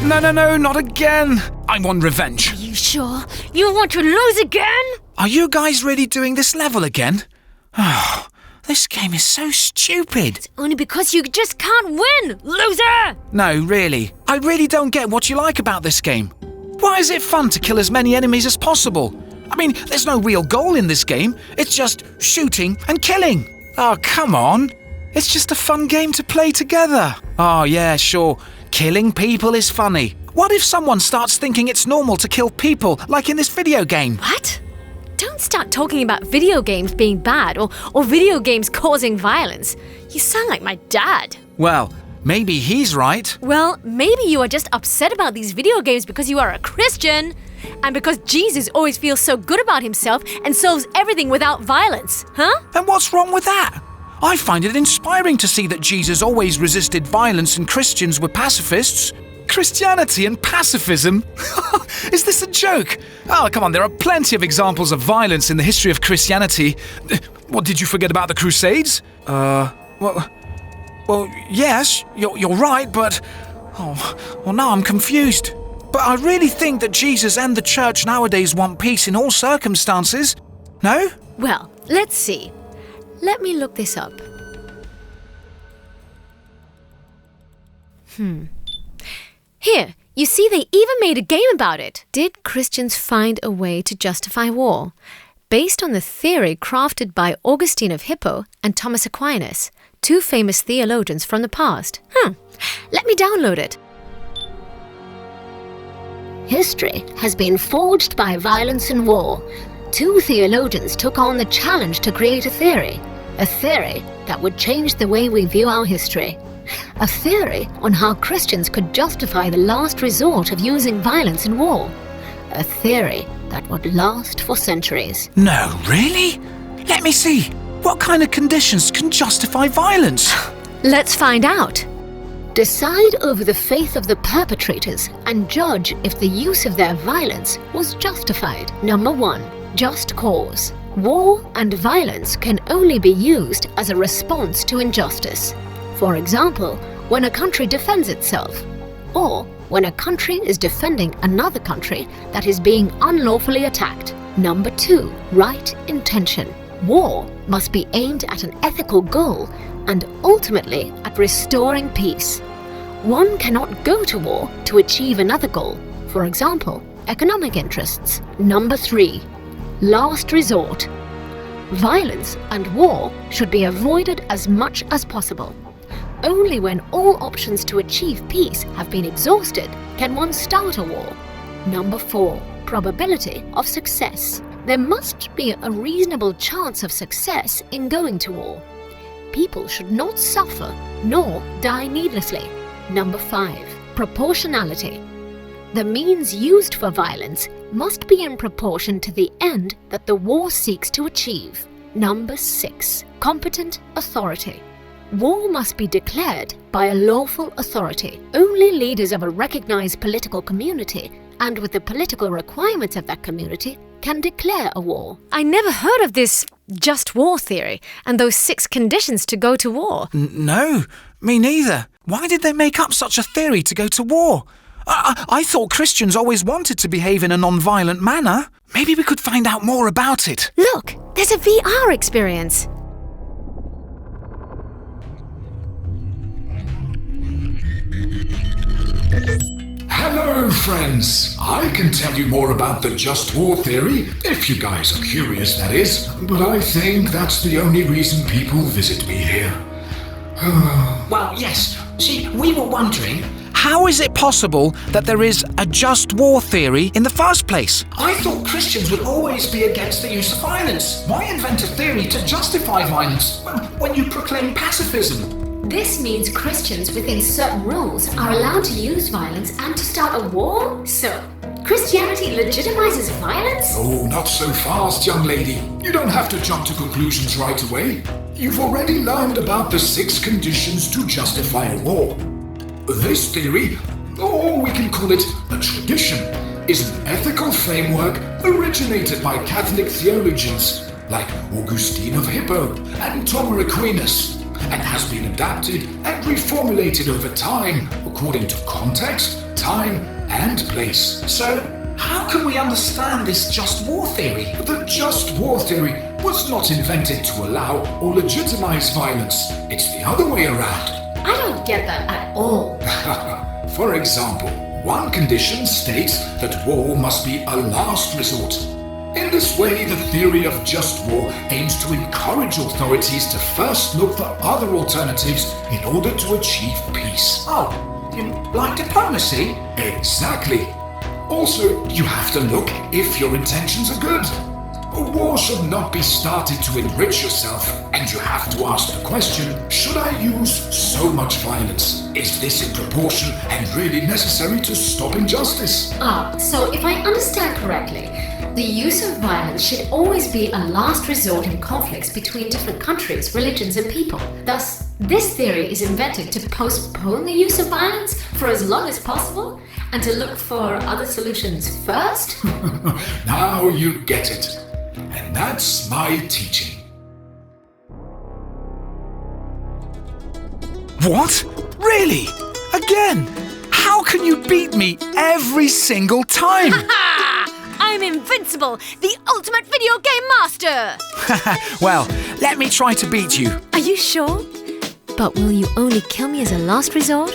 No, not again. I want revenge. Are you sure? You want to lose again? Are you guys really doing this level again? Oh, this game is so stupid. It's only because you just can't win, loser! No, really. I really don't get what you like about this game. Why is it fun to kill as many enemies as possible? I mean, there's no real goal in this game. It's just shooting and killing. Oh, come on. It's just a fun game to play together. Oh, yeah, sure. Killing people is funny. What if someone starts thinking it's normal to kill people, like in this video game? What? Don't start talking about video games being bad or video games causing violence. You sound like my dad. Well, maybe he's right. Well, maybe you are just upset about these video games because you are a Christian. And because Jesus always feels so good about himself and solves everything without violence, huh? And what's wrong with that? I find it inspiring to see that Jesus always resisted violence and Christians were pacifists. Christianity and pacifism? Is this a joke? Oh, come on, there are plenty of examples of violence in the history of Christianity. What, did you forget about the Crusades? Well, yes, you're right, but... well, now I'm confused. But I really think that Jesus and the church nowadays want peace in all circumstances. No? Well, let's see. Let me look this up. Here, you see they even made a game about it. Did Christians find a way to justify war? Based on the theory crafted by Augustine of Hippo and Thomas Aquinas, two famous theologians from the past. Let me download it. History has been forged by violence and war. Two theologians took on the challenge to create a theory that would change the way we view our history. A theory on how Christians could justify the last resort of using violence and war. A theory that would last for centuries. No, really? Let me see. What kind of conditions can justify violence? Let's find out. Decide over the faith of the perpetrators and judge if the use of their violence was justified. Number 1. Just cause. War and violence can only be used as a response to injustice. For example, when a country defends itself, or when a country is defending another country that is being unlawfully attacked. Number 2. Right intention. War must be aimed at an ethical goal and ultimately at restoring peace. One cannot go to war to achieve another goal, for example, economic interests. Number 3. Last resort. Violence and war should be avoided as much as possible. Only when all options to achieve peace have been exhausted can one start a war. Number 4. Probability of success. There must be a reasonable chance of success in going to war. People should not suffer nor die needlessly. Number 5. Proportionality. The means used for violence must be in proportion to the end that the war seeks to achieve. Number 6. Competent authority. War must be declared by a lawful authority. Only leaders of a recognized political community and with the political requirements of that community can declare a war. I never heard of this just war theory and those 6 conditions to go to war. No, me neither. Why did they make up such a theory to go to war? I thought Christians always wanted to behave in a non-violent manner. Maybe we could find out more about it. Look, there's a VR experience. Hello, friends. I can tell you more about the just war theory, if you guys are curious, that is. But I think that's the only reason people visit me here. Well, yes. See, we were wondering, how is it possible that there is a just war theory in the first place? I thought Christians would always be against the use of violence. Why invent a theory to justify violence when you proclaim pacifism? This means Christians within certain rules are allowed to use violence and to start a war? So, Christianity legitimizes violence? Oh, not so fast, young lady. You don't have to jump to conclusions right away. You've already learned about the 6 conditions to justify a war. This theory, or we can call it a tradition, is an ethical framework originated by Catholic theologians like Augustine of Hippo and Thomas Aquinas, and has been adapted and reformulated over time according to context, time and place. So, how can we understand this just war theory? The just war theory was not invented to allow or legitimize violence. It's the other way around. I don't get that at all. For example, one condition states that war must be a last resort. In this way, the theory of just war aims to encourage authorities to first look for other alternatives in order to achieve peace. Oh, like diplomacy? Exactly. Also, you have to look if your intentions are good. A war should not be started to enrich yourself, and you have to ask the question, should I use so much violence? Is this in proportion and really necessary to stop injustice? So if I understand correctly, the use of violence should always be a last resort in conflicts between different countries, religions, and people. Thus, this theory is invented to postpone the use of violence for as long as possible and to look for other solutions first? Now you get it. And that's my teaching. What? Really? Again? How can you beat me every single time? I'm invincible, the ultimate video game master! Well, let me try to beat you. Are you sure? But will you only kill me as a last resort?